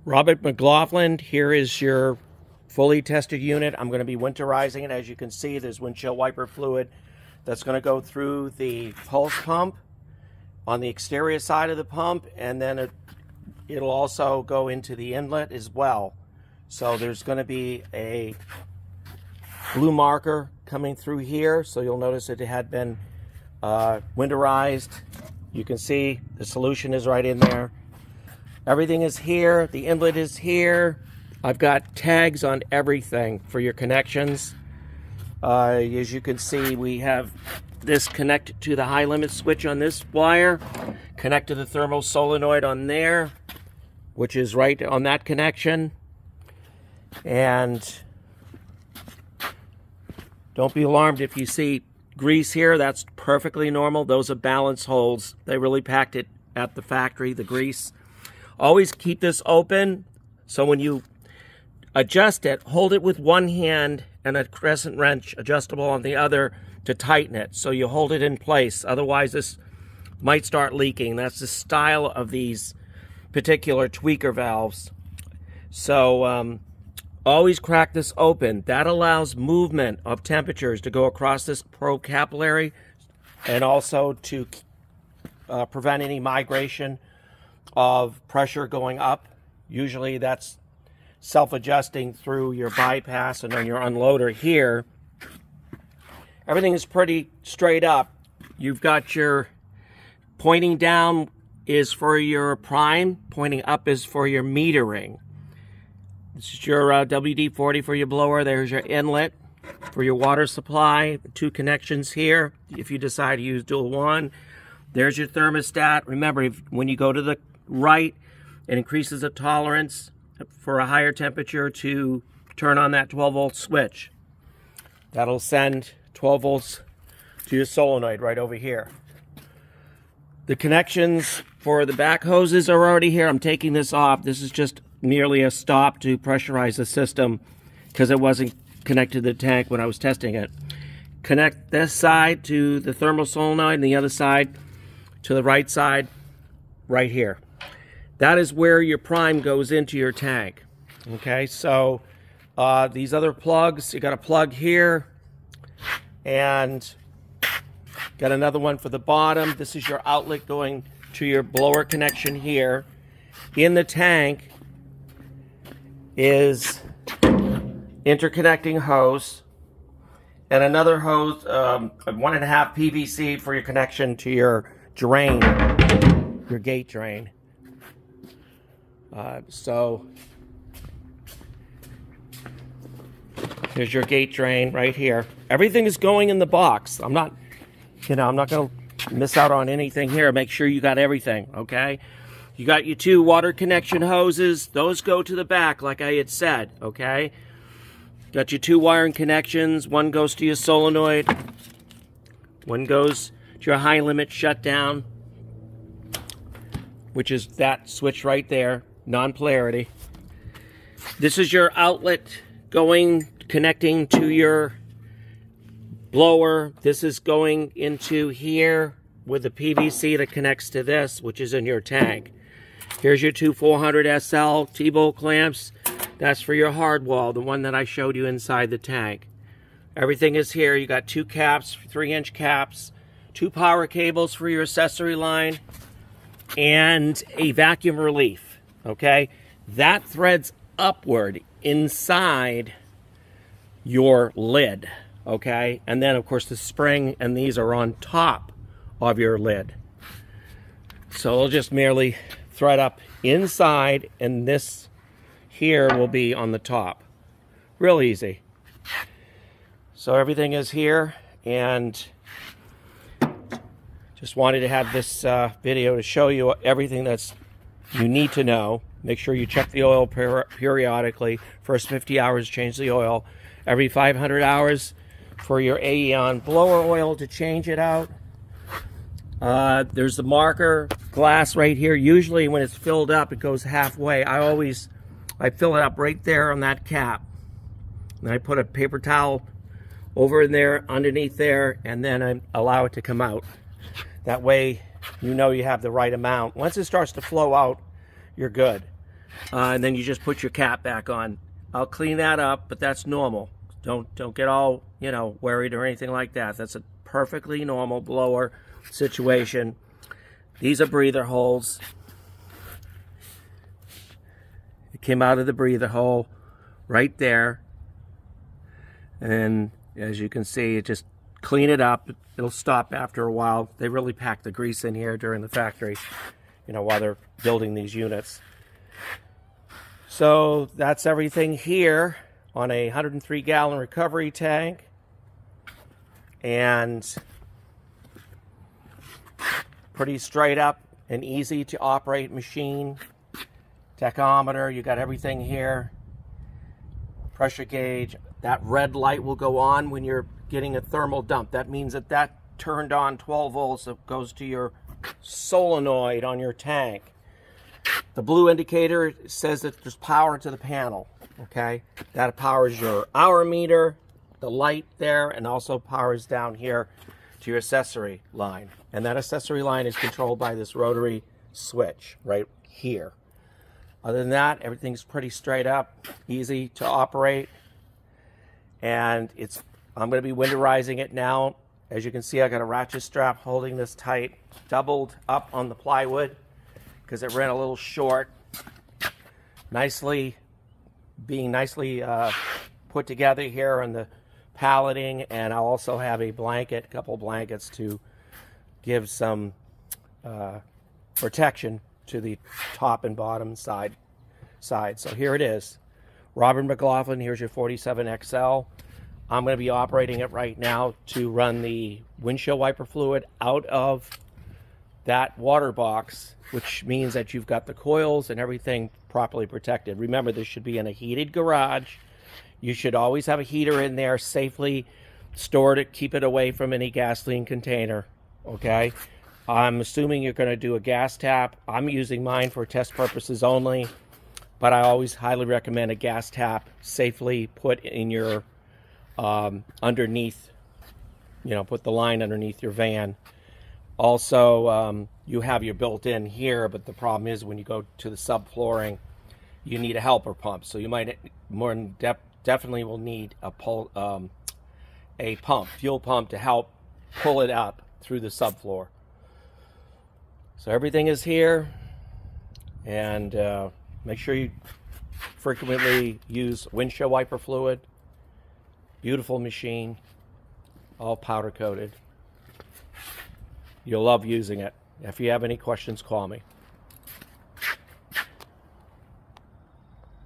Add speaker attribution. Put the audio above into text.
Speaker 1: Robert McLaughlin, here is your fully tested unit. I'm going to be winterizing it. As you can see, there's windshield wiper fluid that's going to go through the pulse pump on the exterior side of the pump, and then it'll also go into the inlet as well. So there's going to be a blue marker coming through here, so you'll notice it had been winterized. You can see the solution is right in there. Everything is here. The inlet is here. I've got tags on everything for your connections. As you can see, we have this connected to the high limit switch on this wire, connect to the thermal solenoid on there, which is right on that connection. And don't be alarmed if you see grease here. That's perfectly normal. Those are balance holes. They really packed it at the factory, the grease. Always keep this open, so when you adjust it, hold it with one hand and a crescent wrench adjustable on the other to tighten it, so you hold it in place. Otherwise this might start leaking. That's the style of these particular tweaker valves. So always crack this open. That allows movement of temperatures to go across this probe capillary, and also to prevent any migration of pressure going up. Usually that's self-adjusting through your bypass and then your unloader here. Everything is pretty straight up. You've got your pointing down is for your prime, pointing up is for your metering. This is your WD-40 for your blower. There's your inlet for your water supply. Two connections here if you decide to use dual one. There's your thermostat. Remember, when you go to the right, it increases the tolerance for a higher temperature to turn on that 12-volt switch. That'll send 12 volts to your solenoid right over here. The connections for the back hoses are already here. I'm taking this off. This is just merely a stop to pressurize the system because it wasn't connected to the tank when I was testing it. Connect this side to the thermal solenoid and the other side to the right side right here. That is where your prime goes into your tank. Okay, so these other plugs, you got a plug here and got another one for the bottom. This is your outlet going to your blower connection here. In the tank is interconnecting hose and another hose, 1.5 PVC for your connection to your drain, your gate drain. So here's your gate drain right here. Everything is going in the box. I'm not going to miss out on anything here. Make sure you got everything, okay? You got your two water connection hoses. Those go to the back, like I had said, okay? Got your two wiring connections. One goes to your solenoid. One goes to your high limit shutdown, which is that switch right there, non-polarity. This is your outlet connecting to your blower. This is going into here with the PVC that connects to this, which is in your tank. Here's your two 400 SL T-bolt clamps. That's for your hard wall, the one that I showed you inside the tank. Everything is here. You got two caps, 3-inch caps, two power cables for your accessory line, and a vacuum relief. Okay, that threads upward inside your lid. Okay, and then of course the spring and these are on top of your lid. So it'll just merely thread up inside, and this here will be on the top. Real easy. So everything is here, and just wanted to have this video to show you everything that's you need to know. Make sure you check the oil periodically. First 50 hours, change the oil. Every 500 hours for your Aeon blower oil to change it out. There's the marker glass right here. Usually when it's filled up, it goes halfway. I fill it up right there on that cap. And I put a paper towel over in there, underneath there, and then I allow it to come out. That way you know you have the right amount. Once it starts to flow out, you're good. and then you just put your cap back on. I'll clean that up, but that's normal. Don't get all, you know, worried or anything like that. That's a perfectly normal blower situation. These are breather holes. It came out of the breather hole right there. And as you can see, it just clean it up. It'll stop after a while. They really pack the grease in here during the factory, you know, while they're building these units. So that's everything here on a 103-gallon recovery tank. And pretty straight up and easy to operate machine. Tachometer, you got everything here. Pressure gauge. That red light will go on when you're getting a thermal dump. That means that that turned on 12 volts. It goes to your solenoid on your tank. The blue indicator says that there's power to the panel. Okay, that powers your hour meter, the light there, and also powers down here to your accessory line. And that accessory line is controlled by this rotary switch right here. Other than that, everything's pretty straight up, easy to operate. And I'm going to be winterizing it now. As you can see, I got a ratchet strap holding this tight, doubled up on the plywood because it ran a little short. Being nicely put together here on the palleting, and I'll also have a couple blankets to give some protection to the top and bottom side. So here it is. Robert McLaughlin, here's your 47XL. I'm going to be operating it right now to run the windshield wiper fluid out of that water box, which means that you've got the coils and everything properly protected. Remember, this should be in a heated garage. You should always have a heater in there, safely stored it, keep it away from any gasoline container, okay? I'm assuming you're going to do a gas tap. I'm using mine for test purposes only, but I always highly recommend a gas tap safely put in your underneath, you know, put the line underneath your van. Also, you have your built-in here, but the problem is when you go to the subflooring, you need a helper pump. So you might definitely will need a fuel pump to help pull it up through the subfloor. So everything is here, and make sure you frequently use windshield wiper fluid. Beautiful machine, all powder coated. You'll love using it. If you have any questions, call me.